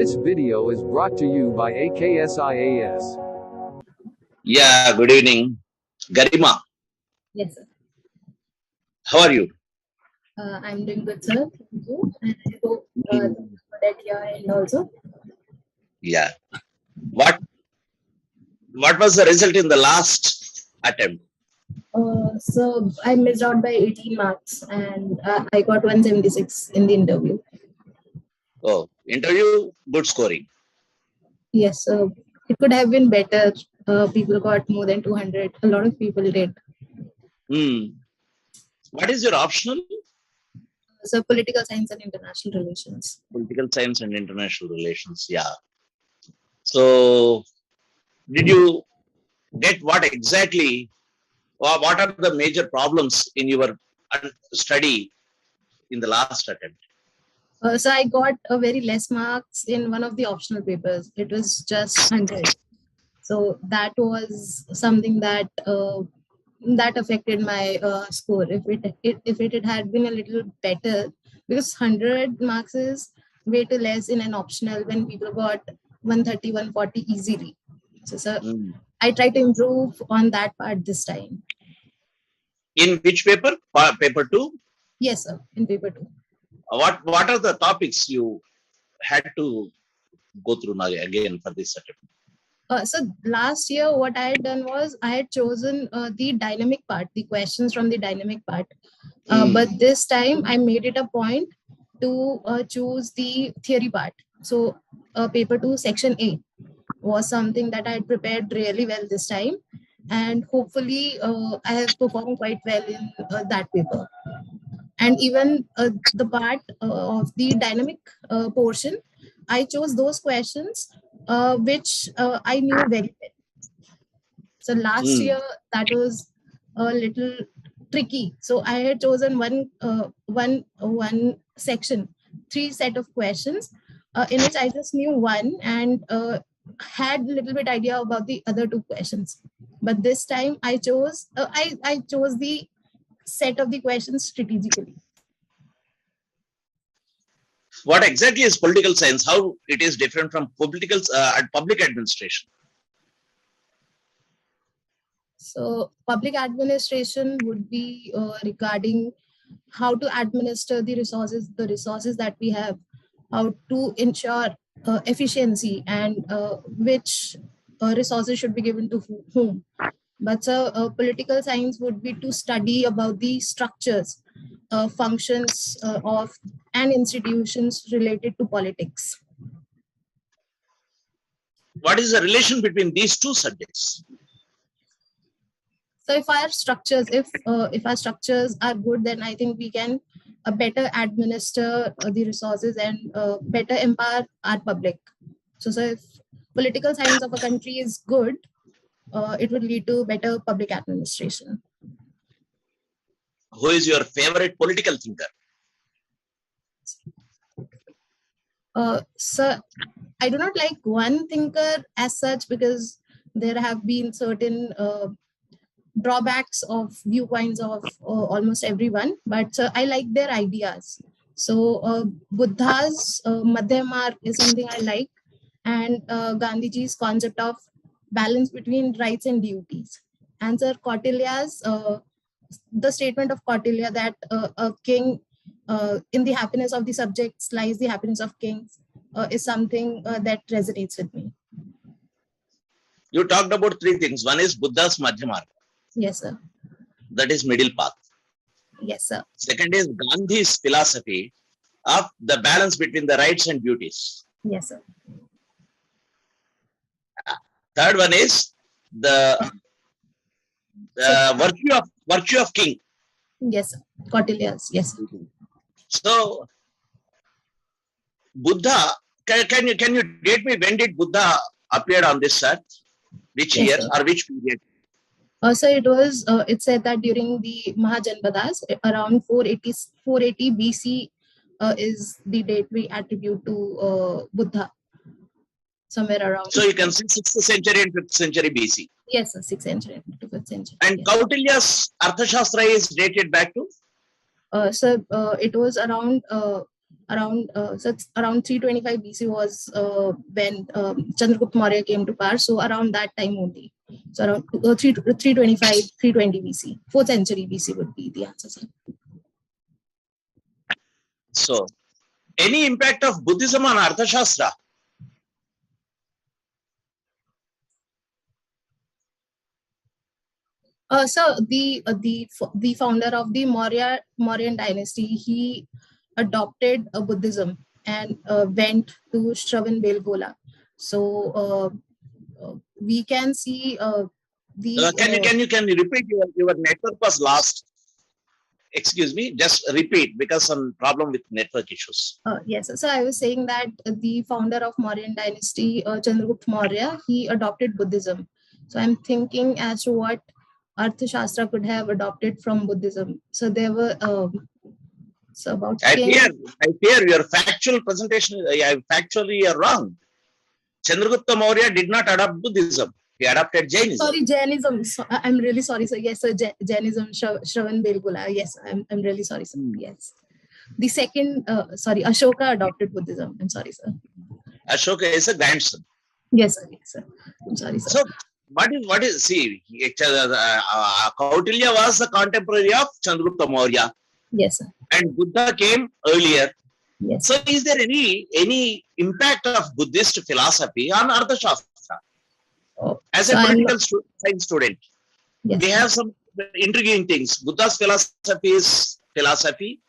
This video is brought to you by AKS IAS. Yeah, good evening. Garima, Yes, sir. how are you? I'm doing good, sir. Thank you. And I hope that you are in also. Yeah. What was the result in the last attempt? So I missed out by 18 marks and I got 176 in the interview. Oh, interview, good scoring. Yes, it could have been better. People got more than 200. A lot of people did. What is your optional? So political science and international relations. Political science and international relations. Yeah. So, did you get what exactly, or what are the major problems in your study in the last attempt? So I got a very less marks in one of the optional papers. It was just 100. So that was something that that affected my score. If it had been a little better, because 100 marks is way too less in an optional when people got 130, 140 easily. So I try to improve on that part this time. In which paper? Paper 2? Yes, sir. In paper 2. What are the topics you had to go through now again for this attempt? So last year, what I had done was I had chosen the dynamic part, the questions from the dynamic part. But this time I made it a point to choose the theory part. So paper 2, section A was something that I had prepared really well this time. And hopefully I have performed quite well in that paper. And even the part of the dynamic portion, I chose those questions which I knew very well. So last year that was a little tricky. So I had chosen one section, 3 set of questions in which I just knew one and had a little bit idea about the other 2 questions. But this time I chose I chose the set of the questions strategically. What exactly is political science? How it is different from public administration? So public administration would be regarding how to administer the resources that we have, how to ensure efficiency and which resources should be given to whom. But political science would be to study about the structures, functions of and institutions related to politics. What is the relation between these 2 subjects? So if our structures are good, then I think we can better administer the resources and better empower our public. So if political science of a country is good, it would lead to better public administration. Who is your favorite political thinker? So I do not like one thinker as such, because there have been certain drawbacks of viewpoints of almost everyone, but I like their ideas. So Buddha's Madhyam Marg is something I like, and Gandhiji's concept of balance between rights and duties. And Sir Kautilya's the statement of Kautilya that a king, in the happiness of the subjects lies the happiness of kings, is something that resonates with me. You talked about 3 things. One is Buddha's Madhyam Marg. Yes, sir. That is middle path. Yes, sir. Second is Gandhi's philosophy of the balance between the rights and duties. Yes, sir. Third one is the virtue of king. Yes, sir. Kautilya's. Yes. So Buddha, can you date me, when did Buddha appear on this earth? Which year or which period? So it said that during the Mahajanpadas, around 480 BC is the date we attribute to Buddha. Somewhere around. So you can see 6th century and 5th century BC. Yes, sir, 6th century to 5th century. And yes. Kautilya's Arthashastra is dated back to? So it was around So it's around 325 BC was when Chandragupta Maurya came to power. So around that time only. So around 325, 320 BC, 4th century BC would be the answer, sir. So, any impact of Buddhism on Arthashastra? So the founder of the Mauryan dynasty, he adopted Buddhism and went to Shravanbelgola. So we can see Can you repeat? Your network was lost. Excuse me, just repeat because some problem with network issues. Yes, so I was saying that the founder of Mauryan dynasty, Chandragupta Maurya, he adopted Buddhism. So I'm thinking as to what Arthashastra could have adopted from Buddhism. So there were so about I fear your factual presentation. Factually, you're wrong. Chandragupta Maurya did not adopt Buddhism. He adopted Jainism. Sorry, Jainism. So, I'm really sorry, sir. Yes, sir. Jainism, Shravanbelgola. Yes, I'm really sorry, sir. Yes. The second, Ashoka adopted Buddhism. I'm sorry, sir. Ashoka is a grandson. Yes, sir. Yes, sir. I'm sorry, sir. So, see, Kautilya was the contemporary of Chandragupta Maurya. Yes, sir. And Buddha came earlier. Yes. So, is there any impact of Buddhist philosophy on Arthashastra? As a political science student, yes, we have some intriguing things. Buddha's philosophy is philosophy,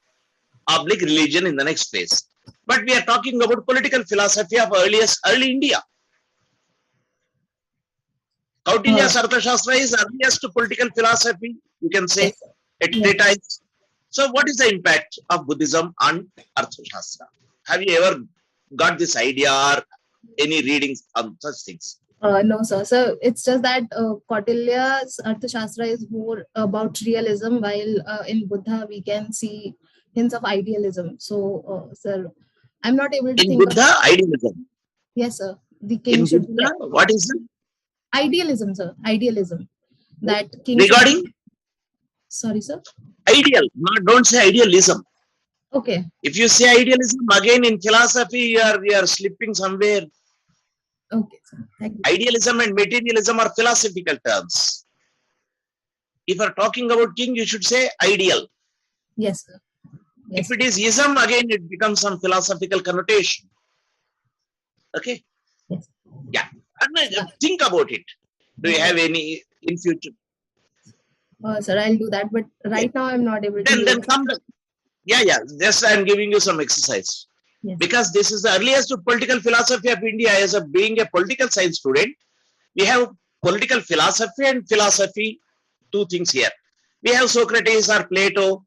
public religion in the next phase. But we are talking about political philosophy of early India. Kautilya's Arthashastra is earliest political philosophy, you can say, at treatise. So what is the impact of Buddhism on Arthashastra? Have you ever got this idea or any readings on such things? No, sir. So it's just that Kautilya's Arthashastra is more about realism, while in Buddha we can see hints of idealism. So, sir, I'm not able to think. In Buddha, idealism. Yes, sir. The king should Buddha, what is it? Idealism, sir. Idealism. That king. Regarding? Sorry, sir. Ideal. Don't say idealism. Okay. If you say idealism again in philosophy, you are slipping somewhere. Okay, sir. Thank you. Idealism and materialism are philosophical terms. If you are talking about king, you should say ideal. Yes, sir. Yes. If it is ism, again it becomes some philosophical connotation. Okay? Yes. Yeah. And think about it. Do you have any in future? Sir, I'll do that. But right now I'm not able to. Then come back. Yeah. Just I'm giving you some exercise. Yes. Because this is the earliest political philosophy of India. As being a political science student, we have political philosophy and philosophy, two things here. We have Socrates or Plato,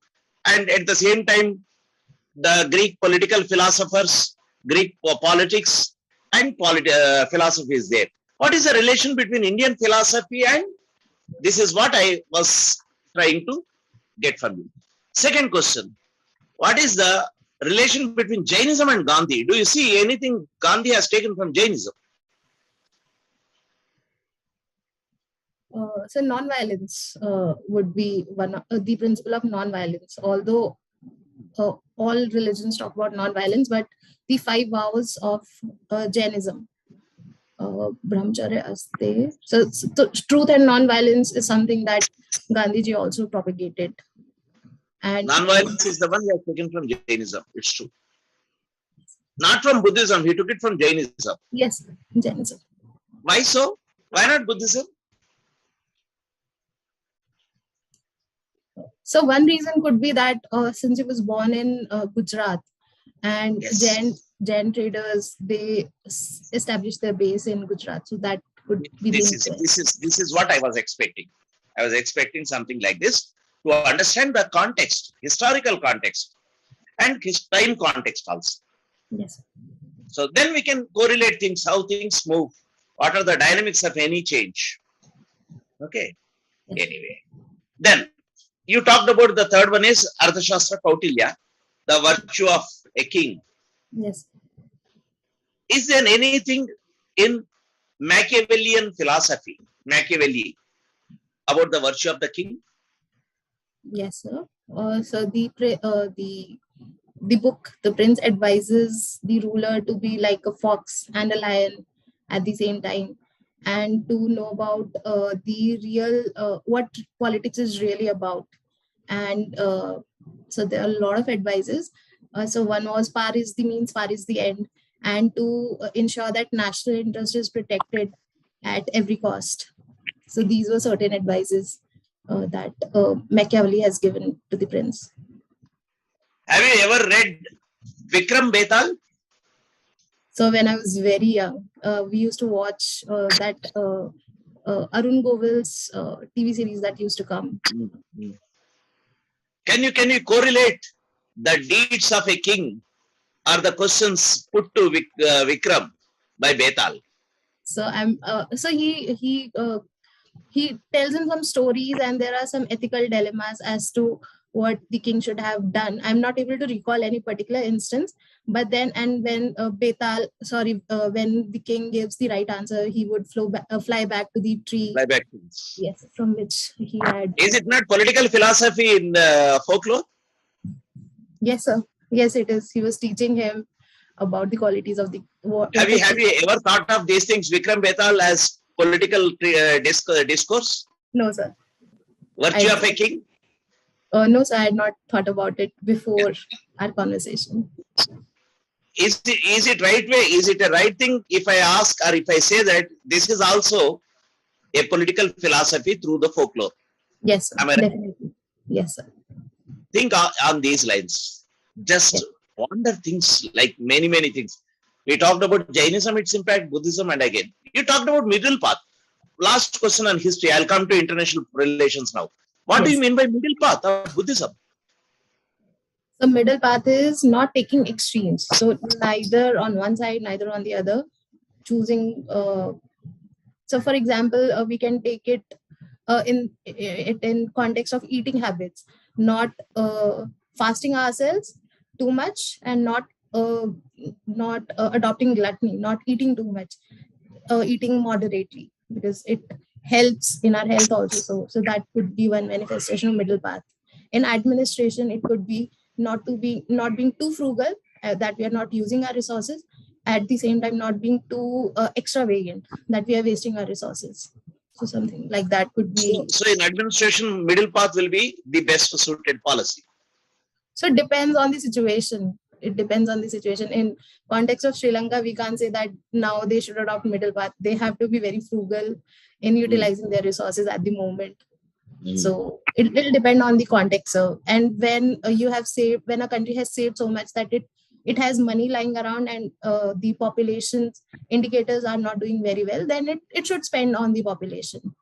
and at the same time, the Greek political philosophers, Greek politics, and philosophy is there. What is the relation between Indian philosophy and this is what I was trying to get from you. Second question, what is the relation between Jainism and Gandhi? Do you see anything Gandhi has taken from Jainism? So non-violence would be one of the principle of non-violence. Although all religions talk about non-violence, but the 5 vows of Jainism, Brahmacharya, Aste. So truth and non-violence is something that Gandhiji also propagated. And non-violence is the one he has taken from Jainism. It's true. Not from Buddhism. He took it from Jainism. Yes, Jainism. Why so? Why not Buddhism? So one reason could be that since he was born in Gujarat, and yes. Jain traders, they established their base in Gujarat. So that could be this is what I was expecting. I was expecting something like this to understand the context, historical context, and his time context also. Yes. So then we can correlate things, how things move, what are the dynamics of any change. Okay. Yes. Anyway, then you talked about the third one is Arthashastra Kautilya, the virtue of a king. Yes. Is there anything in Machiavellian philosophy, Machiavelli, about the virtue of the king? Yes, sir. So the the book, the prince advises the ruler to be like a fox and a lion at the same time, and to know about the real what politics is really about. And so there are a lot of advices. So one was par is the means, par is the end, and to ensure that national interest is protected at every cost. So these were certain advices that Machiavelli has given to the prince. Have you ever read Vikram Betal? So when I was very young, we used to watch that Arun Govil's TV series that used to come. Can you correlate the deeds of a king or the questions put to Vikram by Betal? So he tells in some stories, and there are some ethical dilemmas as to what the king should have done. I'm not able to recall any particular instance, but then and when when the king gives the right answer, he would fly back to the tree. Fly back. Yes, from which he had. Is it not political philosophy in folklore? Yes, sir. Yes, it is. He was teaching him about the qualities of the. Have you ever thought of these things, Vikram Betal, as political discourse? No, sir. Virtue of a king? No, sir. I had not thought about it before our conversation. Is it right way? Is it a right thing if I ask or if I say that this is also a political philosophy through the folklore? Yes, sir. Am I right? Definitely. Yes, sir. Think on these lines. Just wonder things like many things. We talked about Jainism, its impact, Buddhism, and again you talked about middle path. Last question on history. I'll come to international relations now. What do you mean by middle path of Buddhism? The middle path is not taking extremes. So neither on one side, neither on the other. Choosing. So, for example, we can take it in context of eating habits, not fasting ourselves too much, and not adopting gluttony, not eating too much, eating moderately, because it helps in our health also. So that could be one manifestation of middle path. In administration, it could be not being too frugal, that we are not using our resources, at the same time not being too extravagant, that we are wasting our resources. So something like that could be. So in administration, middle path will be the best suited policy. So it depends on the situation. It depends on the situation. In context of Sri Lanka, we can't say that now they should adopt middle path. They have to be very frugal in utilizing their resources at the moment. So it will depend on the context. So, and when when a country has saved so much that it has money lying around, and the population indicators are not doing very well, then it should spend on the population.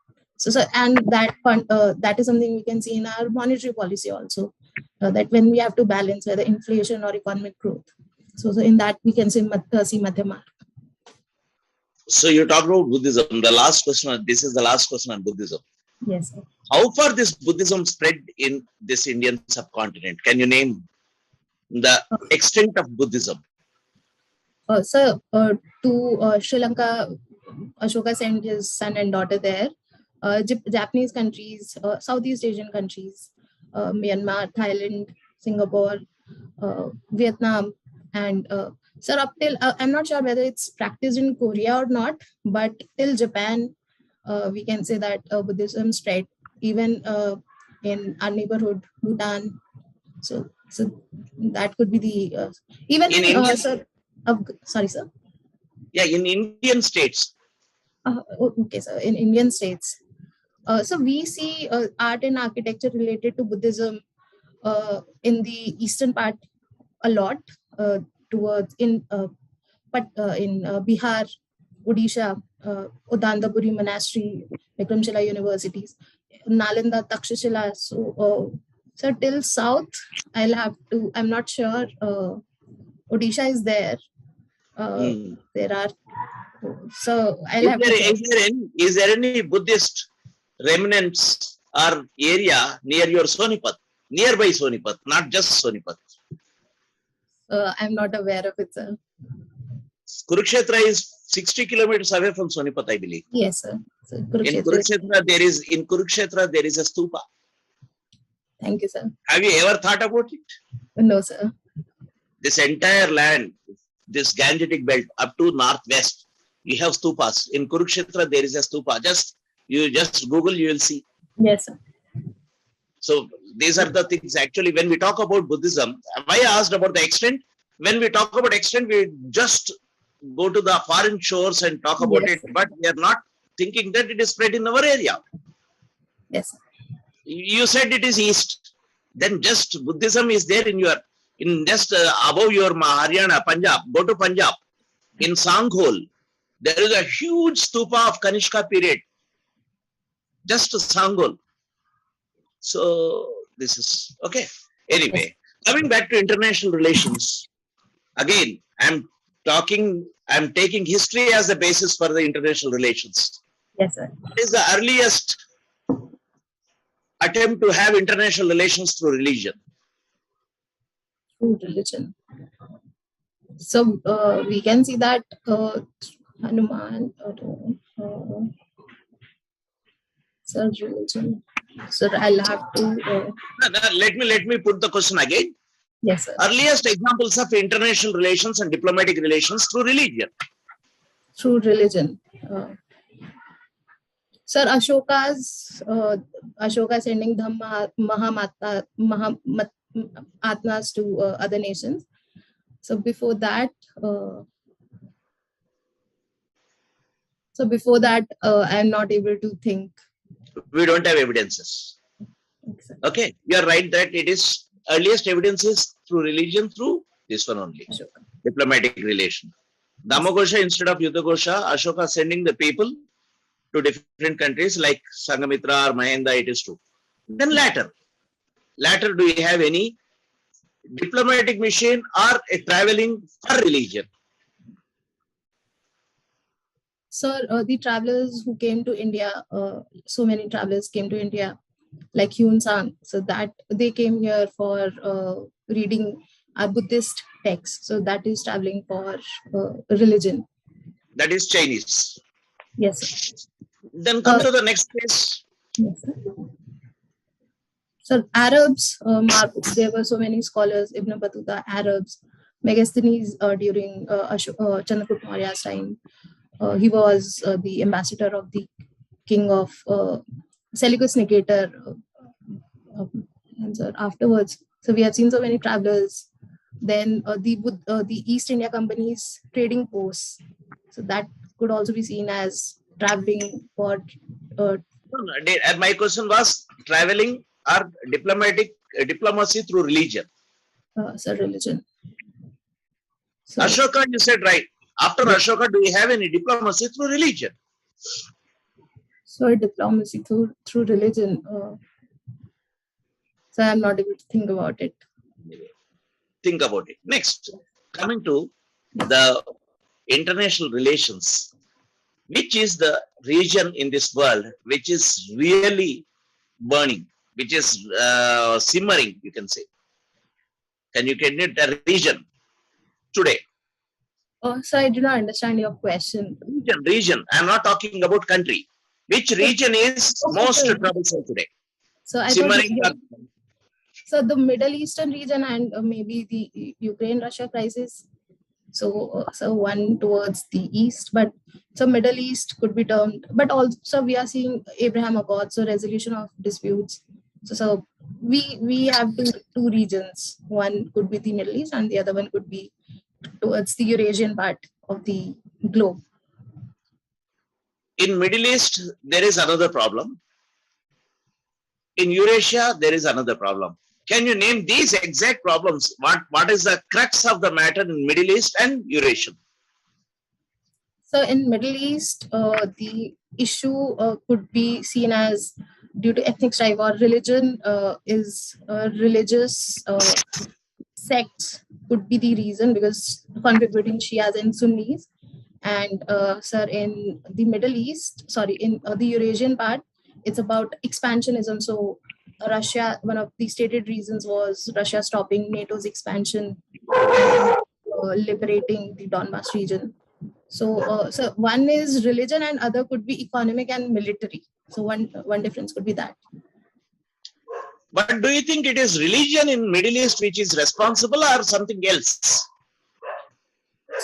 And that is something we can see in our monetary policy also, that when we have to balance whether inflation or economic growth. So in that we can see Madhya Mark. So you talked about Buddhism. The last question. This is the last question on Buddhism. Yes, sir. How far this Buddhism spread in this Indian subcontinent? Can you name the extent of Buddhism? Sir, to Sri Lanka, Ashoka sent his son and daughter there. Japanese countries, Southeast Asian countries, Myanmar, Thailand, Singapore, Vietnam, and sir, up till I'm not sure whether it's practiced in Korea or not, but till Japan, we can say that Buddhism spread even in our neighborhood, Bhutan. So that could be the even in India, sir. Sorry, sir. Yeah, in Indian states. Okay, sir. In Indian states. So we see art and architecture related to Buddhism in the eastern part a lot, towards in Bihar, Odisha, Udandapuri Monastery, Vikramshila universities, Nalanda, Takshashila. So till south, I'm not sure. Odisha is there. There are. So is there any Buddhist remnants or area near your Sonipat, nearby Sonipat, not just Sonipat? I'm not aware of it, sir. Kurukshetra is 60 kilometers away from Sonipat, I believe. Yes, sir. So in Kurukshetra there is a stupa. Thank you, sir. Have you ever thought about it? No, sir. This entire land, this Gangetic belt up to northwest, you have stupas. In Kurukshetra, there is a stupa. You just Google, you will see. Yes, sir. So these are the things. Actually, when we talk about Buddhism, why I asked about the extent? When we talk about extent, we just go to the foreign shores and talk about Yes. it, but we are not thinking that it is spread in our area. Yes, sir. You said it is east. Then just Buddhism is there in just above your Haryana, Punjab. Go to Punjab. In Sanghol, there is a huge stupa of Kanishka period. Just Sanghol. So this is okay. Anyway, coming back to international relations, again, I'm taking history as the basis for the international relations. Yes, sir. What is the earliest attempt to have international relations through religion? Through religion. So we can see that Hanuman, sir, religion. Sir, I'll have to. Let me put the question again. Yes, sir. Earliest examples of international relations and diplomatic relations through religion. Through religion. Sir, Ashoka sending the Atmas to other nations. So before that, I'm not able to think. We don't have evidences. Okay, you are right that it is earliest evidence is through religion, through this one only, Ashoka. Diplomatic relation. Dhammakosha instead of Yuddhakosha, Ashoka sending the people to different countries like Sangamitra or Mahinda, it is true. Then later, do you have any diplomatic mission or a traveling for religion? Sir, the travelers who came to India, so many travelers came to India, like Hyun Sang. So that they came here for reading a Buddhist text. So that is traveling for religion. That is Chinese. Yes, sir. Then come to the next case. Yes, sir. So Arabs, there were so many scholars, Ibn Battuta, Arabs, Megasthenes during Chandragupta Maurya's time. He was the ambassador of the king of Seleucus Nicator. And afterwards, so we have seen so many travelers. Then the East India Company's trading posts. So that could also be seen as traveling for. My question was traveling or diplomacy through religion. Sir, religion. So, Ashoka, you said right. After Ashoka, do we have any diplomacy through religion? So diplomacy through religion. So I'm not able to think about it. Think about it. Next, coming to the international relations, which is the region in this world which is really burning, which is simmering, you can say. Can you get it a region today? So I do not understand your question. Region. I'm not talking about country. Which region is most troublesome today? So I simmering. So the Middle Eastern region and maybe the Ukraine-Russia crisis. So one towards the east, but so Middle East could be termed. But also we are seeing Abraham Accords, so resolution of disputes. So we have two regions. One could be the Middle East, and the other one could be towards the Eurasian part of the globe. In Middle East, there is another problem. In Eurasia, there is another problem. Can you name these exact problems? What is the crux of the matter in Middle East and Eurasia? So in Middle East, the issue could be seen as due to ethnic strife or religion is religious sects could be the reason, because conflict between Shias and Sunnis. And sir, in the Middle East, in the Eurasian part, it's about expansionism. So Russia, one of the stated reasons was Russia stopping NATO's expansion and liberating the Donbass region. So one is religion and other could be economic and military. So one difference could be that. But do you think it is religion in Middle East which is responsible or something else?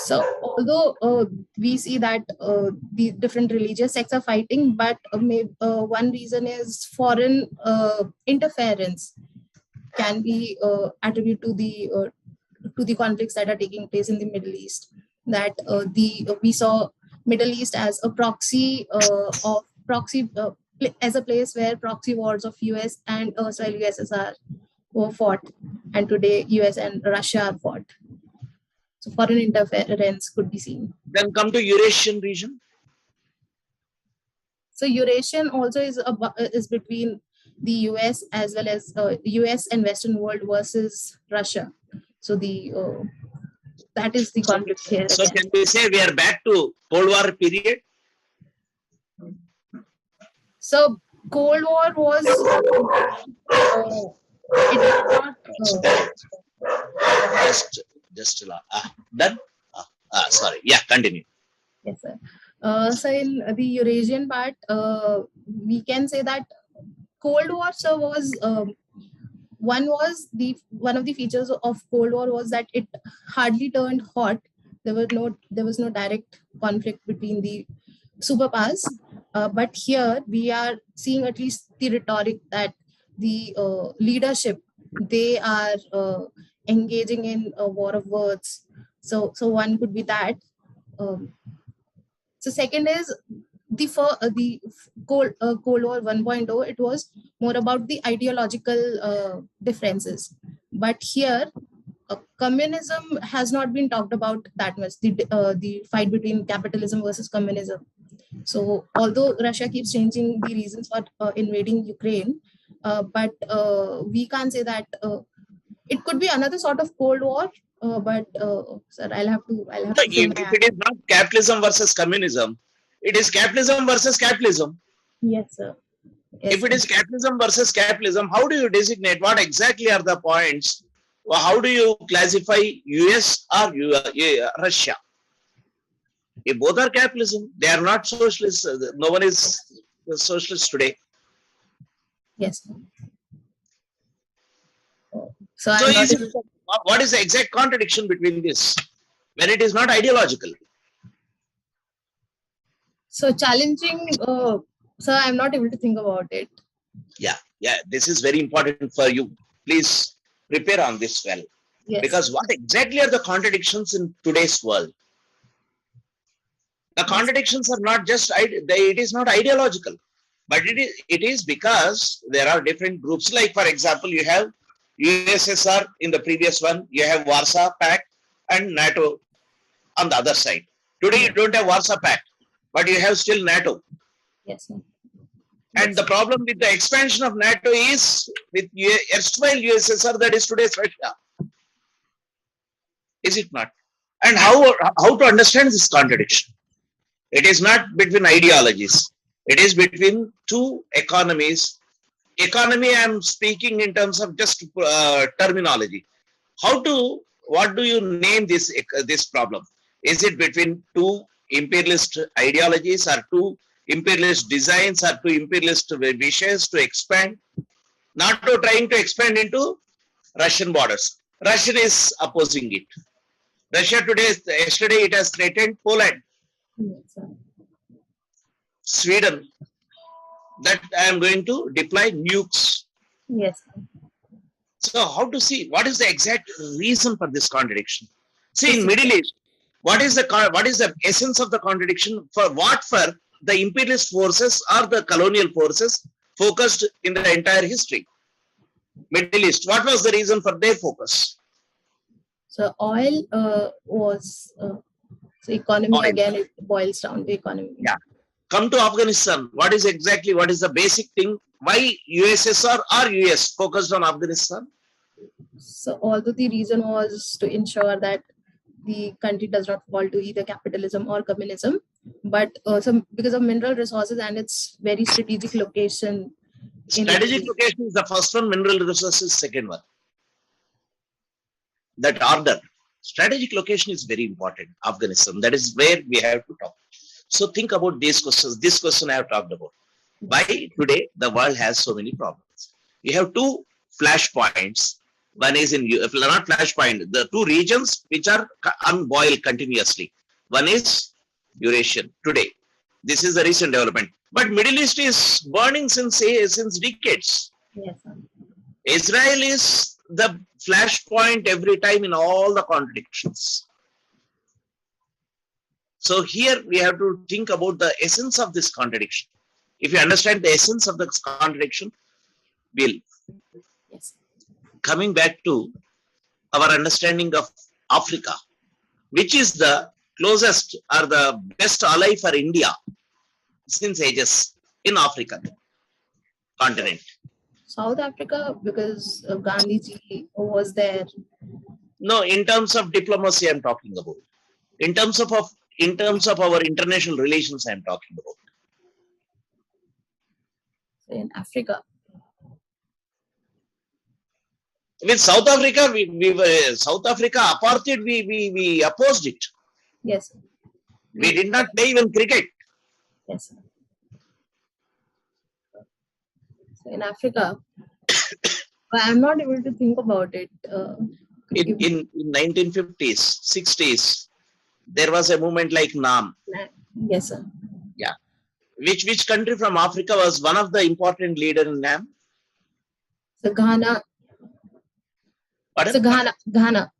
So although we see that the different religious sects are fighting, but one reason is foreign interference can be attributed to the conflicts that are taking place in the Middle East. That we saw Middle East as a proxy as a place where proxy wars of US and Israel USSR were fought, and today US and Russia are fought. So foreign interference could be seen. Then come to Eurasian region. So Eurasian also is between the US as well as US and Western world versus Russia. So that is the conflict here. So can we say we are back to Cold War period? So Cold War was it did not just done. Sorry. Yeah, continue. Yes, sir. So in the Eurasian part, we can say that Cold War, sir, was one of the features of Cold War was that it hardly turned hot. There was no direct conflict between the superpowers. But here we are seeing at least the rhetoric that the leadership, they are engaging in a war of words. So one could be that. So second is the Cold War 1.0. It was more about the ideological differences. But here, communism has not been talked about that much. The fight between capitalism versus communism. So although Russia keeps changing the reasons for invading Ukraine, but we can't say that it could be another sort of Cold War. But sir, I'll have to say if it is not capitalism versus communism, it is capitalism versus capitalism. Yes, sir. Yes, if it is capitalism versus capitalism, how do you designate what exactly are the points? Or how do you classify US or Russia? If both are capitalism, they are not socialists. No one is socialist today. Yes. So what is the exact contradiction between this when it is not ideological? So challenging, sir, I'm not able to think about it. Yeah, this is very important for you. Please prepare on this well. Yes. Because what exactly are the contradictions in today's world? The contradictions are not just, it is not ideological, but it is because there are different groups. Like, for example, you have USSR in the previous one, you have Warsaw Pact and NATO on the other side. Today, you don't have Warsaw Pact, but you have still NATO. Yes, sir. And the problem with the expansion of NATO is with erstwhile USSR, that is today's Russia. Is it not? And how to understand this contradiction? It is not between ideologies. It is between two economies. Economy, I am speaking in terms of just terminology. What do you name this problem? Is it between two imperialist ideologies or two imperialist designs or two imperialist wishes to expand? NATO trying to expand into Russian borders. Russia is opposing it. Russia yesterday it has threatened Poland. Yes, sir. Sweden, that I am going to deploy nukes. Yes. So how to see what is the exact reason for this contradiction? See, in Middle East, what is the essence of the contradiction? For the imperialist forces or the colonial forces focused in the entire history? Middle East, what was the reason for their focus? So oil was so economy oil. Again, it boils down to economy. Yeah. Come to Afghanistan. What is the basic thing? Why USSR or US focused on Afghanistan? So although the reason was to ensure that the country does not fall to either capitalism or communism, but because of mineral resources and its very strategic location. Strategic location is the first one, mineral resources second one. That order. Strategic location is very important. Afghanistan. That is where we have to talk. So think about these questions. This question I have talked about. Why today the world has so many problems? You have two flashpoints. One is in, not flashpoint, the two regions which are unboiled continuously. One is Eurasian today. This is the recent development. But Middle East is burning since decades. Yes, sir. Israel is the flashpoint every time in all the contradictions. So here we have to think about the essence of this contradiction. If you understand the essence of this contradiction, we'll. Yes. Coming back to our understanding of Africa, which is the closest or the best ally for India since ages in Africa continent. South Africa, because Gandhiji was there. No, in terms of diplomacy, I'm talking about. In terms of our international relations, I'm talking about. In Africa. With South Africa, we were South Africa apartheid. We opposed it. Yes. We did not play even cricket. Yes. So in Africa, I'm not able to think about it. In 1950s, 60s, there was a movement like NAM. Yes, sir. Yeah. Which country from Africa was one of the important leader in NAM? So Ghana. Pardon? So Ghana.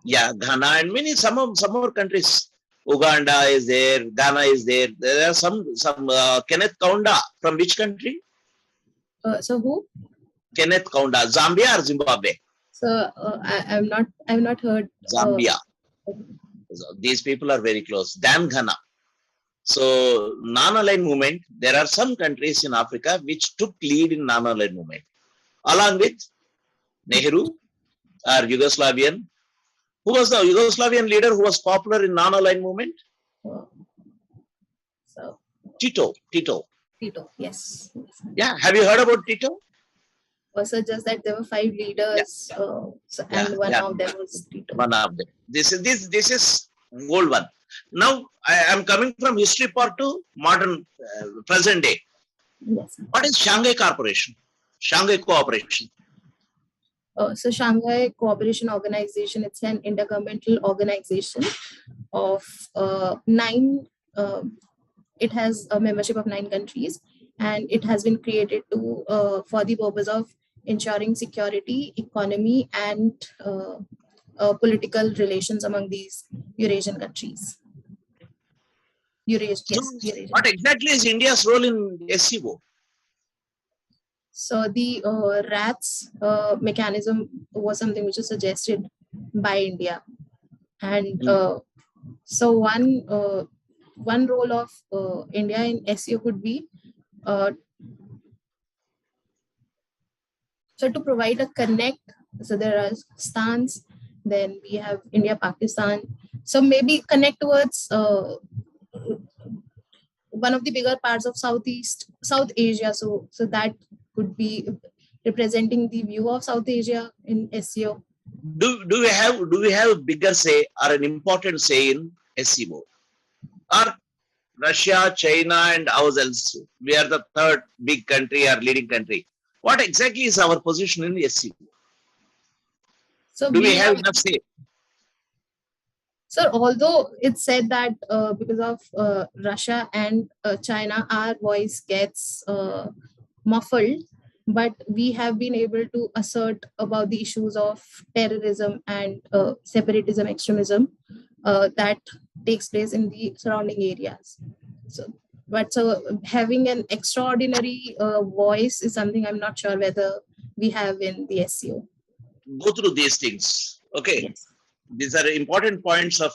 Yeah, Ghana and some more countries. Uganda is there, Ghana is there. There are some Kenneth Kaunda from which country? So who? Kenneth Kaunda, Zambia or Zimbabwe? So I've not heard. Zambia. So these people are very close. Then Ghana. So non-aligned movement. There are some countries in Africa which took lead in non-aligned movement, along with Nehru or Yugoslavian. Who was the Yugoslavian leader who was popular in non-aligned movement? So Tito. Tito, yes. Yeah, have you heard about Tito? Also, just that there were 5 leaders, and one of them was Tito. One of them. This is old one. Now I am coming from history part to modern present day. Yes. What is Shanghai Corporation? Shanghai Cooperation. So Shanghai Cooperation Organization, it's an intergovernmental organization of 9. It has a membership of 9 countries, and it has been created to for the purpose of ensuring security, economy, and political relations among these Eurasian countries. Eurasian. What exactly is India's role in SCO? So the RATS mechanism was something which was suggested by India, and so one role of India in SCO could be so to provide a connect. So there are stans, then we have India, Pakistan. So maybe connect towards one of the bigger parts of South Asia. So that could be representing the view of South Asia in SCO. Do we have a bigger say or an important say in SCO? Or Russia, China, and ourselves, we are the third big country or leading country. What exactly is our position in SCO? So do we have enough say? So although it's said that because of Russia and China, our voice gets muffled, but we have been able to assert about the issues of terrorism and separatism, extremism that takes place in the surrounding areas. So having an extraordinary voice is something I'm not sure whether we have in the SCO. Go through these things. Okay. Yes. These are important points of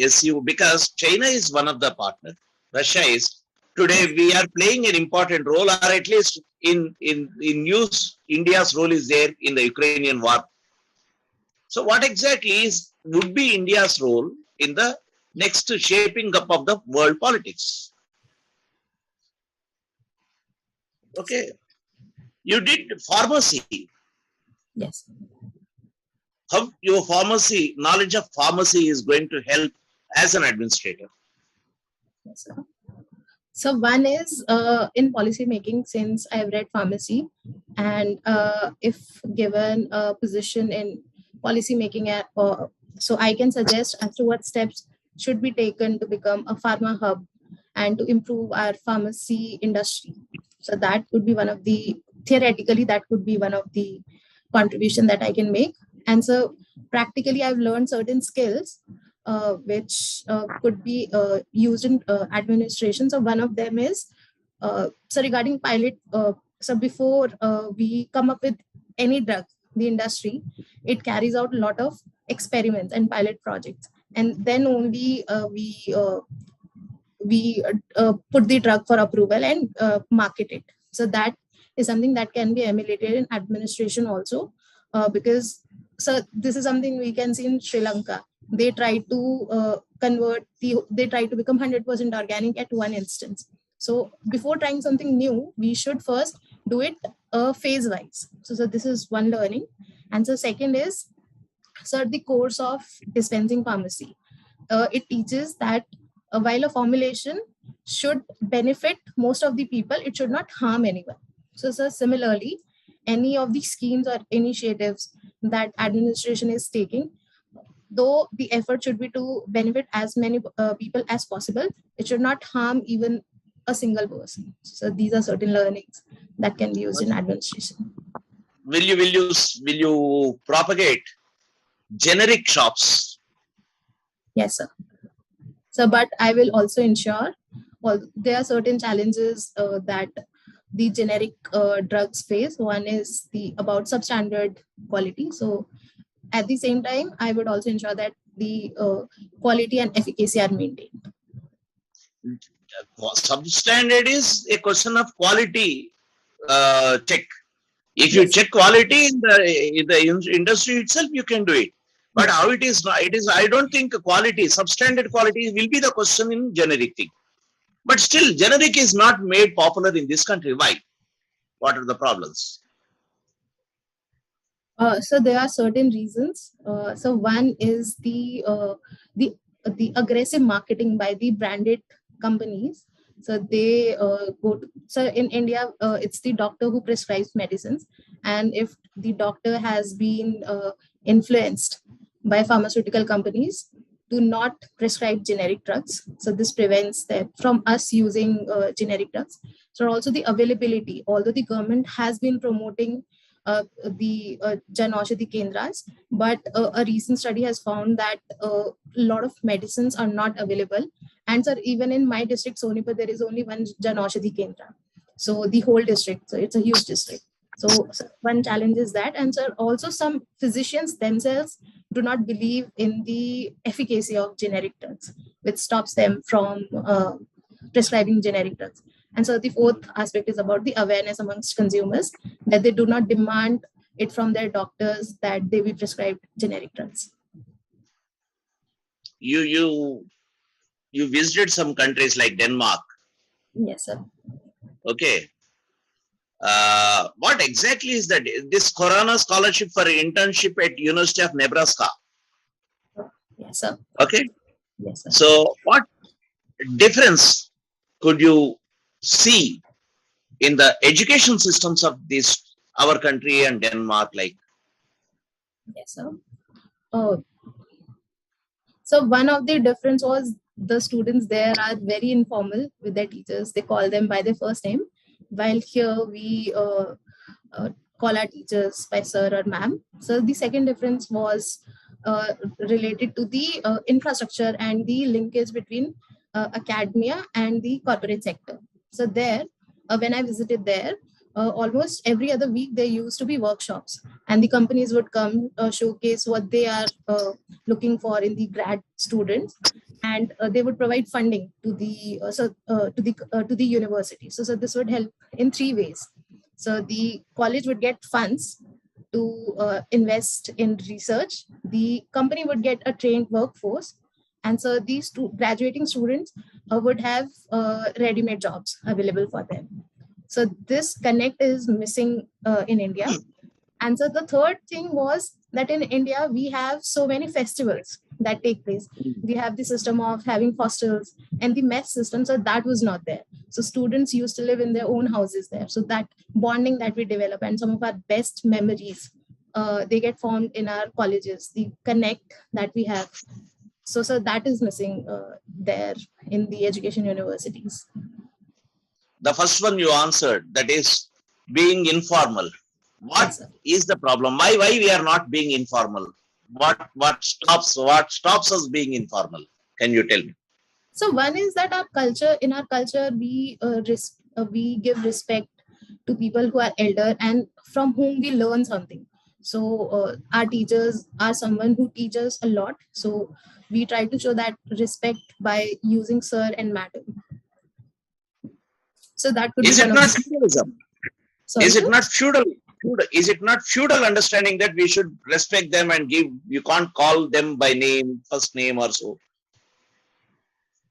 SCO because China is one of the partners. Russia is. Today we are playing an important role, or at least in news, India's role is there in the Ukrainian war. So what exactly would be India's role in the next shaping up of the world politics? Okay. You did pharmacy. Yes. How your knowledge of pharmacy is going to help as an administrator? Yes, sir. So one is in policy making, since I've read pharmacy, and if given a position in policy making, so I can suggest as to what steps should be taken to become a pharma hub and to improve our pharmacy industry. So that could be one of the, theoretically, that could be one of the contribution that I can make. And so practically, I've learned certain skills which could be used in administration. So one of them is, so regarding pilot, so before we come up with any drug, the industry, it carries out a lot of experiments and pilot projects. And then only we put the drug for approval and market it. So that is something that can be emulated in administration also, because so this is something we can see in Sri Lanka. They try to they try to become 100% organic at one instance. So before trying something new, we should first do it phase wise. So this is one learning. And so second is, so the course of dispensing pharmacy, it teaches that while a formulation should benefit most of the people, it should not harm anyone. So similarly, any of the schemes or initiatives that administration is taking, though the effort should be to benefit as many people as possible, it should not harm even a single person. So these are certain learnings that can be used in administration. Will you propagate generic shops? Yes, sir. So, but I will also ensure, well, there are certain challenges that the generic drugs face. One is about substandard quality. So at the same time, I would also ensure that the quality and efficacy are maintained. Substandard is a question of quality check. If you check quality in the industry itself, you can do it. But how it is, I don't think quality, substandard quality will be the question in generic thing. But still, generic is not made popular in this country. Why? What are the problems? So there are certain reasons. So one is the aggressive marketing by the branded companies. So they so in India, it's the doctor who prescribes medicines, and if the doctor has been influenced by pharmaceutical companies, do not prescribe generic drugs. So this prevents them from us using generic drugs. So also the availability, although the government has been promoting the Jan Aushadhi Kendras, but a recent study has found that a lot of medicines are not available. And sir, even in my district, Sonipat, there is only one Jan Aushadhi Kendra. So the whole district, so it's a huge district. So one challenge is that. And sir, also some physicians themselves do not believe in the efficacy of generic drugs, which stops them from prescribing generic drugs. And so the fourth aspect is about the awareness amongst consumers, that they do not demand it from their doctors that they be prescribed generic drugs. You visited some countries like Denmark. Yes, sir. Okay. What exactly is that? This Corona scholarship for internship at University of Nebraska. Yes, sir. Okay. Yes, sir. So what difference could you see in the education systems of this, our country and Denmark? Like, yes, sir. So one of the difference was the students there are very informal with their teachers. They call them by their first name, while here we call our teachers by sir or ma'am. So the second difference was related to the infrastructure and the linkage between academia and the corporate sector. So there, when I visited there, almost every other week there used to be workshops, and the companies would come showcase what they are looking for in the grad students, and they would provide funding to the to the university. So this would help in three ways. So the college would get funds to invest in research. The company would get a trained workforce, and so these graduating students would have ready-made jobs available for them. So this connect is missing in India. And so the third thing was that in India, we have so many festivals. that take place. We have the system of having hostels and the mess system, so that was not there. So students used to live in their own houses there. So that bonding that we develop and some of our best memories, they get formed in our colleges, the connect that we have. So that is missing there in the education universities. The first one you answered, that is being informal. What is the problem? Why we are not being informal? What stops us being informal? Can you tell me? So one is that in our culture, we give respect to people who are elder and from whom we learn something. So our teachers are someone who teaches a lot. So we try to show that respect by using sir and madam. So that could is be it not feudalism? Sorry, is it not feudal? Is it not feudal understanding that we should respect them and give? You can't call them by name, first name or so.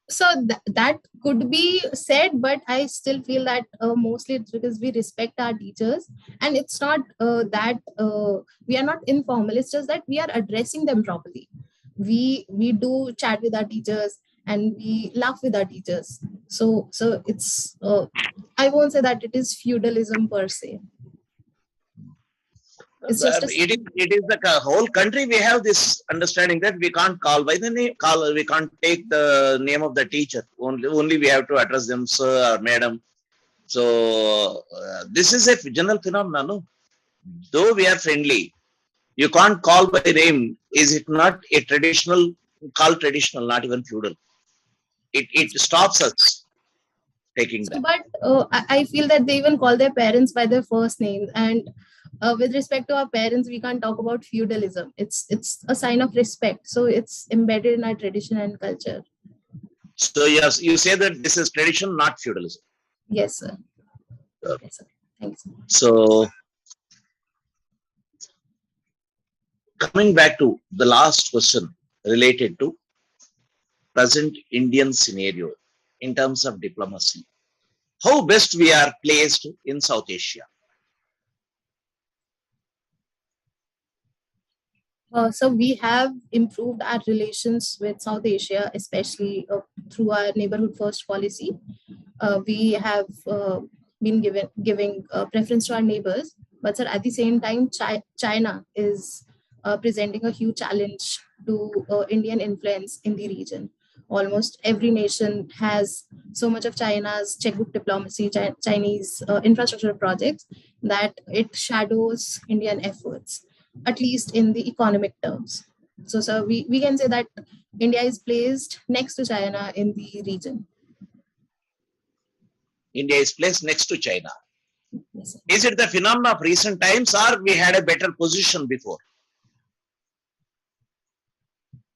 So that could be said, but I still feel that mostly it's because we respect our teachers, and it's not that we are not informal. It's just that we are addressing them properly. We do chat with our teachers and we laugh with our teachers. So it's I won't say that it is feudalism per se. It's just it is the whole country. We have this understanding that we can't call by the name. We can't take the name of the teacher. Only we have to address them sir or madam. So this is a general phenomenon. No? Though we are friendly, you can't call by name. Is it not a traditional? Called traditional, not even feudal. It stops us taking that. But I feel that they even call their parents by their first names, and with respect to our parents, we can't talk about feudalism. It's a sign of respect, so it's embedded in our tradition and culture. So yes, you say that this is tradition, not feudalism. Yes, sir. Yes, sir. Thanks. So coming back to the last question related to present Indian scenario in terms of diplomacy, how best we are placed in South Asia? So we have improved our relations with South Asia, especially through our neighborhood first policy. We have been giving preference to our neighbors, but sir, at the same time, China is presenting a huge challenge to Indian influence in the region. Almost every nation has so much of China's checkbook diplomacy, Chinese infrastructure projects, that it shadows Indian efforts, at least in the economic terms. So we can say that India is placed next to China in the region. India is placed next to China. Yes, is it the phenomenon of recent times, or we had a better position before?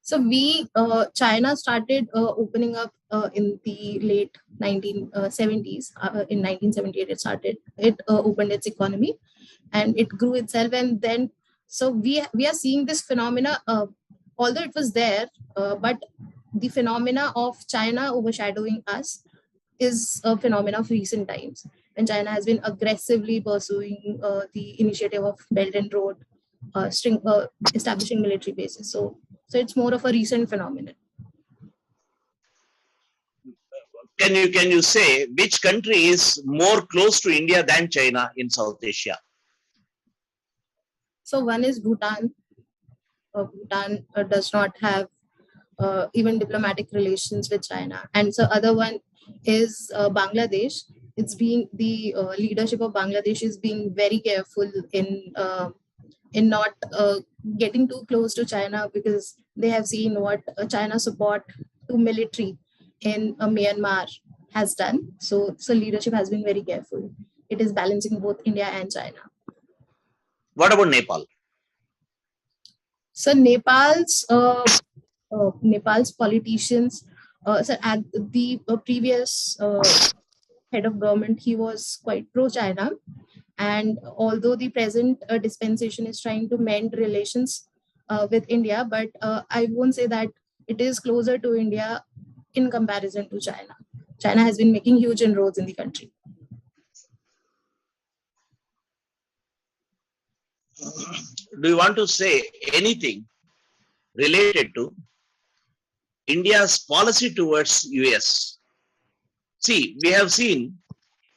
So China started opening up in the late 1970s. In 1978, it opened its economy and it grew itself. And then, so we are seeing this phenomena, although it was there, but the phenomena of China overshadowing us is a phenomena of recent times. And China has been aggressively pursuing the initiative of Belt and Road, establishing military bases. So it's more of a recent phenomenon. Can you say which country is more close to India than China in South Asia? So one is Bhutan. Bhutan does not have even diplomatic relations with China, and so other one is Bangladesh. It's being the leadership of Bangladesh is being very careful in not getting too close to China, because they have seen what China support to military in Myanmar has done. So leadership has been very careful. It is balancing both India and China. What about Nepal? So Nepal's politicians, so at the previous head of government, he was quite pro-China. And although the present dispensation is trying to mend relations with India, but I won't say that it is closer to India in comparison to China. China has been making huge inroads in the country. Do you want to say anything related to India's policy towards US. See, we have seen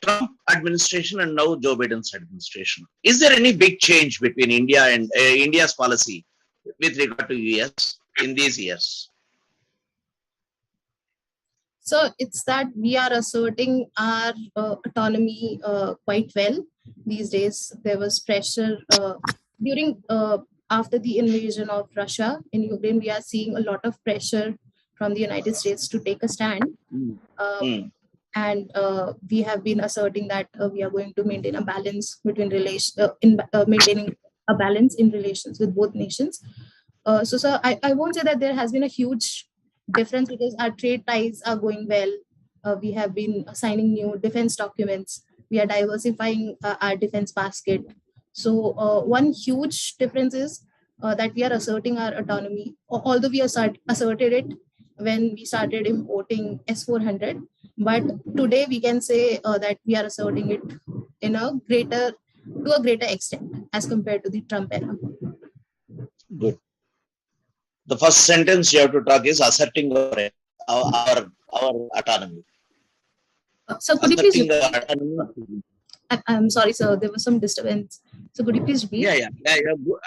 Trump administration and now Joe Biden's administration. Is there any big change between India and India's policy with regard to US in these years? So it's that we are asserting our autonomy quite well these days. There was pressure during after the invasion of Russia in Ukraine. We are seeing a lot of pressure from the United States to take a stand. And we have been asserting that we are going to maintain a balance between maintaining a balance in relations with both nations. So I won't say that there has been a huge difference because our trade ties are going well. We have been signing new defense documents. We are diversifying our defense basket. So one huge difference is that we are asserting our autonomy, although we asserted it when we started importing S-400. But today we can say that we are asserting it to a greater extent as compared to the Trump era. Good. The first sentence you have to talk is asserting our autonomy. So could you please? I'm sorry, sir. There was some disturbance. So could you please repeat? Yeah.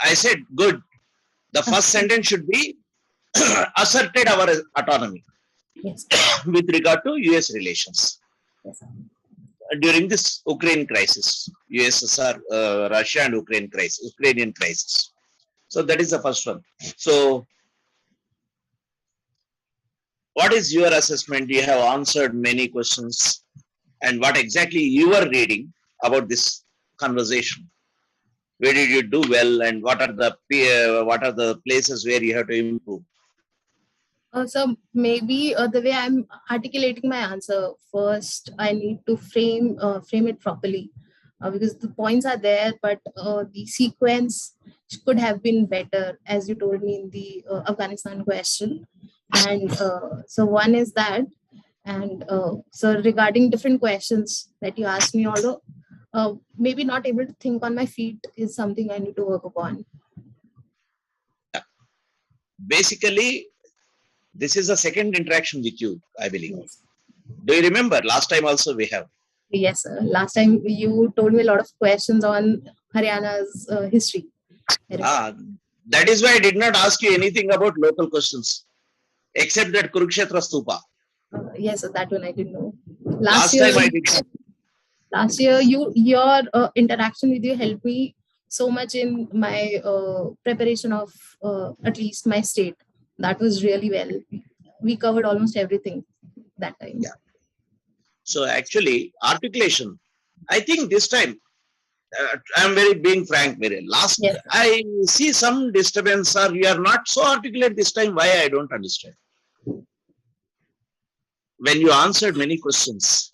I said good. The first sentence should be asserted our autonomy. Yes. With regard to US relations. Yes, sir. During this Ukraine crisis, USSR, Russia and Ukrainian crisis. So that is the first one. So what is your assessment? You have answered many questions, and what exactly you are reading about this conversation? Where did you do well, and what are the places where you have to improve? So maybe the way I'm articulating my answer, first I need to frame it properly because the points are there, but the sequence could have been better, as you told me in the Afghanistan question. And so one is that, and so regarding different questions that you asked me, although maybe not able to think on my feet is something I need to work upon. Basically, this is the second interaction with you, I believe. Yes. Do you remember? Last time also we have. Yes, sir. Last time you told me a lot of questions on Haryana's history. That is why I did not ask you anything about local questions, except that Kurukshetra Stupa. Yes, sir, that one I didn't know. Last time I did not. Last year, your interaction with you helped me so much in my preparation of at least my state. That was really well. We covered almost everything that time. Yeah. So actually, articulation, I think this time, I'm being frank, last, yes. I see some disturbance, or you are not so articulate this time. Why? I don't understand. When you answered many questions,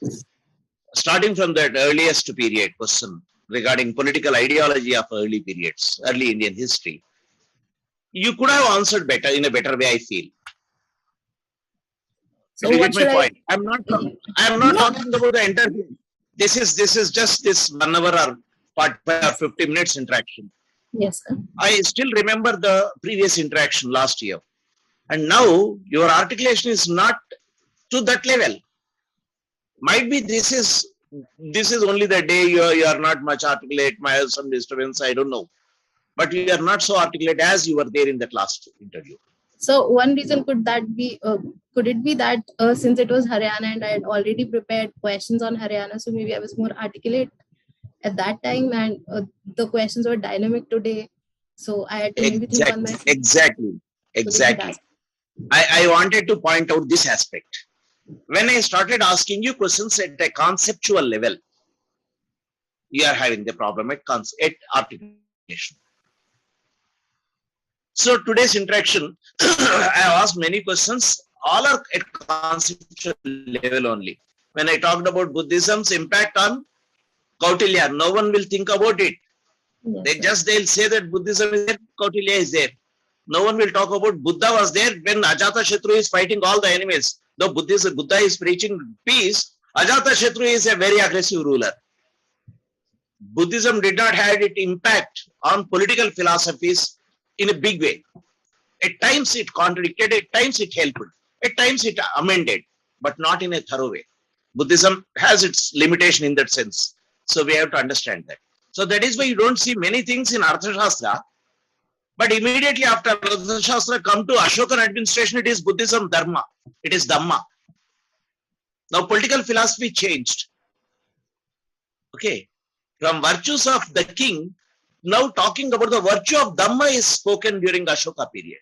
starting from that earliest period question regarding political ideology of early periods, early Indian history, you could have answered better, in a better way, I feel. So you get my point. I'm not talking about the entire thing. This is just this 1 hour or 50 minutes interaction. Yes, sir. I still remember the previous interaction last year. And now your articulation is not to that level. Might be this is only the day you are not much articulate, might have some disturbance, I don't know. But you are not so articulate as you were there in that last interview. So one reason could it be that since it was Haryana and I had already prepared questions on Haryana, so maybe I was more articulate at that time, and the questions were dynamic today. So I had to maybe think on my feet. Exactly. I wanted to point out this aspect. When I started asking you questions at a conceptual level, you are having the problem at articulation. So today's interaction, I have asked many questions, all are at conceptual level only. When I talked about Buddhism's impact on Kautilya, no one will think about it. Yes, they'll say that Buddhism is there, Kautilya is there. No one will talk about Buddha was there when Ajatashatru is fighting all the enemies. Though Buddha is preaching peace, Ajatashatru is a very aggressive ruler. Buddhism did not have its impact on political philosophies in a big way. At times it contradicted, at times it helped. At times it amended, but not in a thorough way. Buddhism has its limitation in that sense. So we have to understand that. So that is why you don't see many things in Arthashastra, but immediately after Arthashastra come to Ashokan administration, it is Buddhism Dharma. It is Dhamma. Now political philosophy changed. Okay. From virtues of the king, now talking about the virtue of Dhamma is spoken during Ashoka period.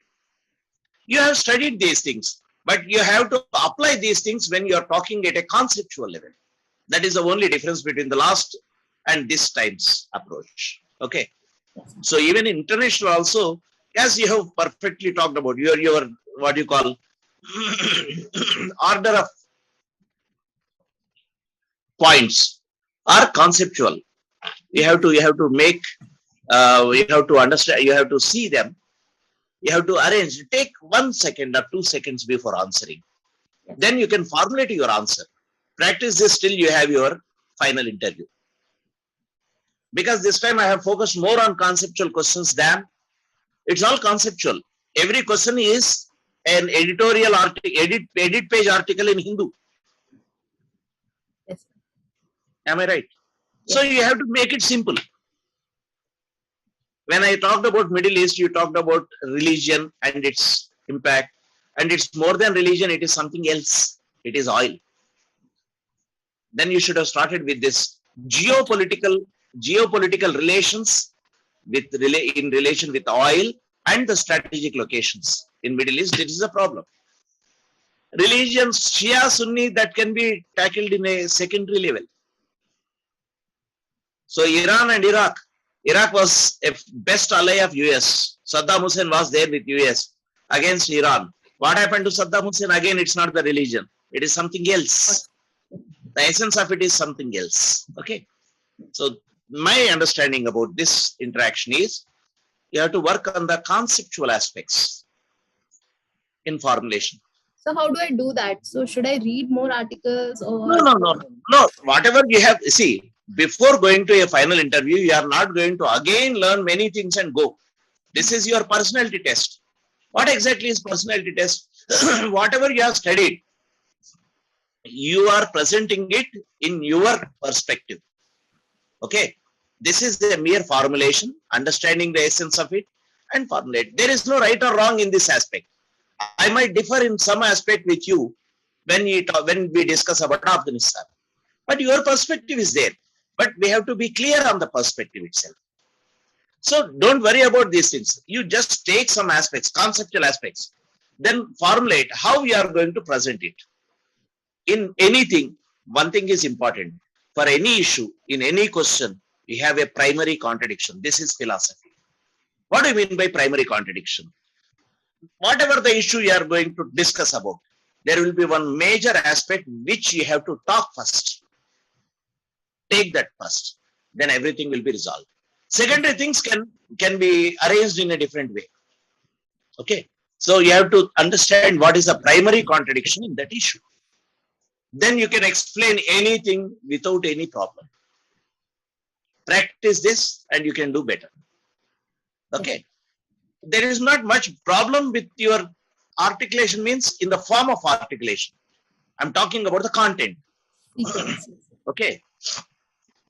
You have studied these things, but you have to apply these things when you are talking at a conceptual level. That is the only difference between the last and this time's approach. Okay. So even international also, as you have perfectly talked about, your what you call order of points are conceptual. You have to make, you have to understand, you have to see them, you have to arrange. Take 1 second or 2 seconds before answering. Then you can formulate your answer. Practice this till you have your final interview. Because this time I have focused more on conceptual questions than, it's all conceptual. Every question is an editorial article, edit page article in Hindu. Yes. Am I right? Yes. So you have to make it simple. When I talked about Middle East, you talked about religion and its impact. And it's more than religion, it is something else. It is oil. Then you should have started with this geopolitical relations in relation with oil and the strategic locations. In Middle East, this is a problem. Religion, Shia, Sunni, that can be tackled in a secondary level. So Iran and Iraq. Iraq was a best ally of US. Saddam Hussein was there with US against Iran. What happened to Saddam Hussein? Again, it's not the religion. It is something else. The essence of it is something else. Okay. So my understanding about this interaction is you have to work on the conceptual aspects in formulation. So how do I do that? So should I read more articles or? No. Whatever you have, see, before going to a final interview, you are not going to again learn many things and go. This is your personality test. What exactly is personality test? Whatever you have studied, you are presenting it in your perspective. Okay. This is a mere formulation, understanding the essence of it and formulate. There is no right or wrong in this aspect. I might differ in some aspect with you when we discuss about Afghanistan. But your perspective is there. But we have to be clear on the perspective itself. So don't worry about these things. You just take some aspects, conceptual aspects, then formulate how we are going to present it. In anything, one thing is important. For any issue, in any question, we have a primary contradiction. This is philosophy. What do you mean by primary contradiction? Whatever the issue you are going to discuss about, there will be one major aspect which you have to talk first. Take that first. Then everything will be resolved. Secondary things can be arranged in a different way. Okay. So you have to understand what is the primary contradiction in that issue. Then you can explain anything without any problem. Practice this and you can do better. Okay. There is not much problem with your articulation, means in the form of articulation. I'm talking about the content. Okay.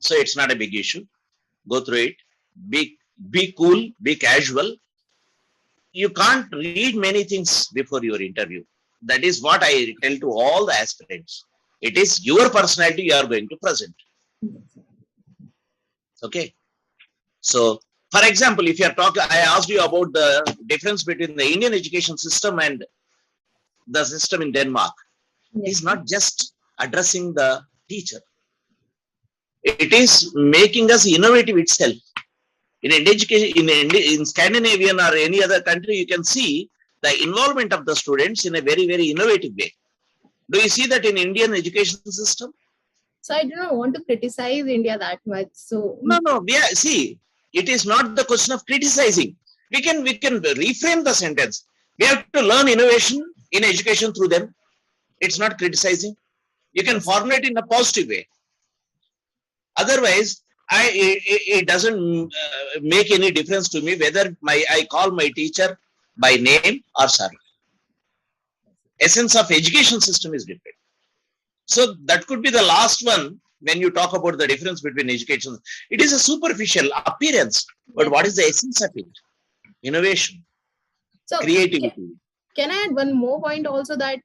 So it's not a big issue. Go through it. Be cool, be casual. You can't read many things before your interview. That is what I tell to all the aspirants. It is your personality you are going to present. Okay. So, for example, if you are talking, I asked you about the difference between the Indian education system and the system in Denmark. It is not just addressing the teacher. It is making us innovative itself. In education, in Scandinavian or any other country, you can see the involvement of the students in a very, very innovative way. Do you see that in Indian education system? So I do not want to criticize India that much. So No. See, it is not the question of criticizing. We can reframe the sentence. We have to learn innovation in education through them. It's not criticizing. You can formulate in a positive way. Otherwise, it doesn't make any difference to me whether I call my teacher by name or sir. essence of education system is different. So that could be the last one when you talk about the difference between education. It is a superficial appearance, but what is the essence of it? Innovation, So creativity. Can I add one more point also that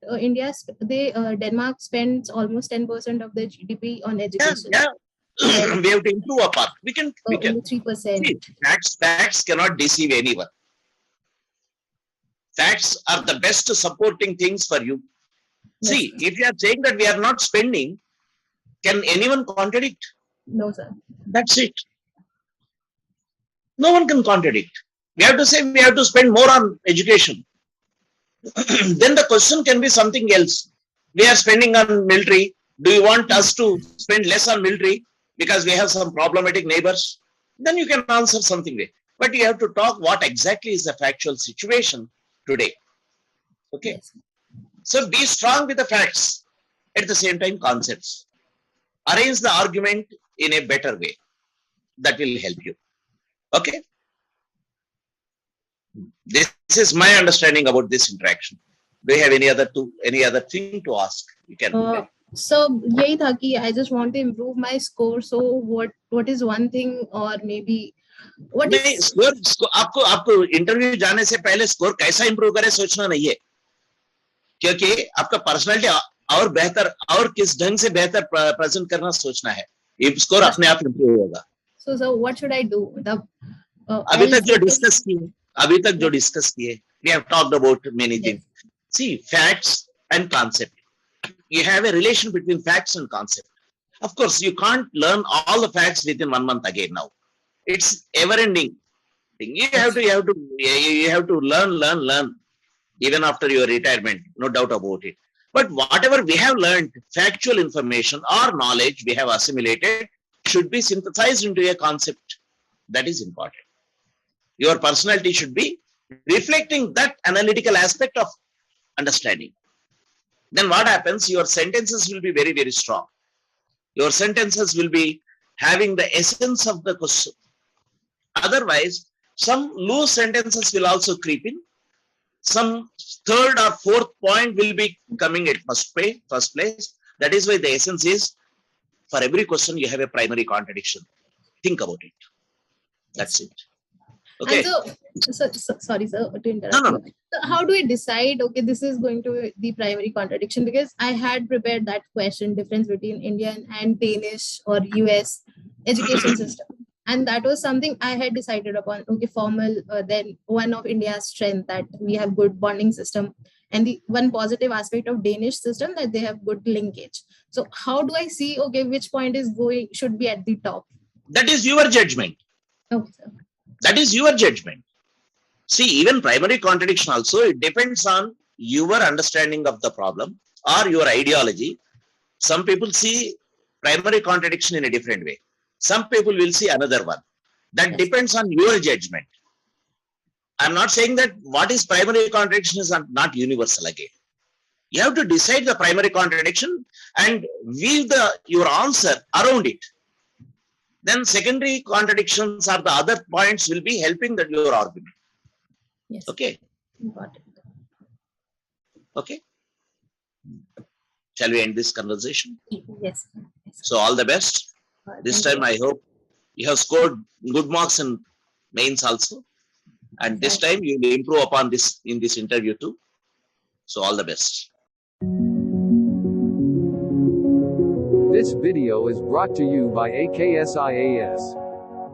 Denmark spends almost 10% of their GDP on education. Yeah. We have to improve our part. We can. Only 3%. See, facts cannot deceive anyone. Facts are the best supporting things for you. Yes, See, sir. if you are saying that we are not spending, can anyone contradict? No, sir. That's it. No one can contradict. We have to say we have to spend more on education. Then the question can be something else. We are spending on military. Do you want us to spend less on military because we have some problematic neighbors? Then you can answer something there. But you have to talk what exactly is the factual situation today. Okay. Yes. So be strong with the facts, at the same time concepts. Arrange the argument in a better way. That will help you. Okay. This is my understanding about this interaction. Do you have any other thing to ask? You can. So yahi tha ki I just want to improve my score. So what is one thing, or maybe what is score? आपको interview जाने से पहले score कैसा improve करे सोचना नहीं है, क्योंकि आपका पर्सनालिटी और बेहतर और किस ढंग से बेहतर प्रेजेंट करना सोचना है. ये स्कोर अपने आप इंप्रूव होगा. So what should I do? अभी तक जो डिस्कस किए, we have talked about many things. See, facts and concept. You have a relation between facts and concept. Of course, you can't learn all the facts within 1 month again now. It's ever-ending thing. You have to learn even after your retirement. No doubt about it. But whatever we have learned, factual information or knowledge we have assimilated should be synthesized into a concept. That is important. Your personality should be reflecting that analytical aspect of understanding. Then what happens? Your sentences will be very, very strong. Your sentences will be having the essence of the question. Otherwise, some loose sentences will also creep in. Some third or fourth point will be coming at first place. That is why the essence is, for every question you have a primary contradiction. Think about it. That's it. Okay. And so, sorry, sir, to interrupt. No. So how do we decide, okay, this is going to be the primary contradiction? Because I had prepared that question, difference between Indian and Danish or US education system. And that was something I had decided upon. Okay, formal, then one of India's strength that we have good bonding system. And the one positive aspect of Danish system that they have good linkage. So how do I see, okay, which point should be at the top? That is your judgment. Okay, sir. That is your judgment. See, even primary contradiction also, it depends on your understanding of the problem or your ideology. Some people see primary contradiction in a different way. Some people will see another one. That depends on your judgment. I'm not saying that what is primary contradiction is not universal again. You have to decide the primary contradiction and weave your answer around it. Then secondary contradictions or the other points will be helping your argument. Yes. Okay. Got it. Okay. Shall we end this conversation? Yes. So all the best. This time I hope you have scored good marks in mains also. And this time you will improve upon this in this interview too. So all the best. This video is brought to you by AKS IAS.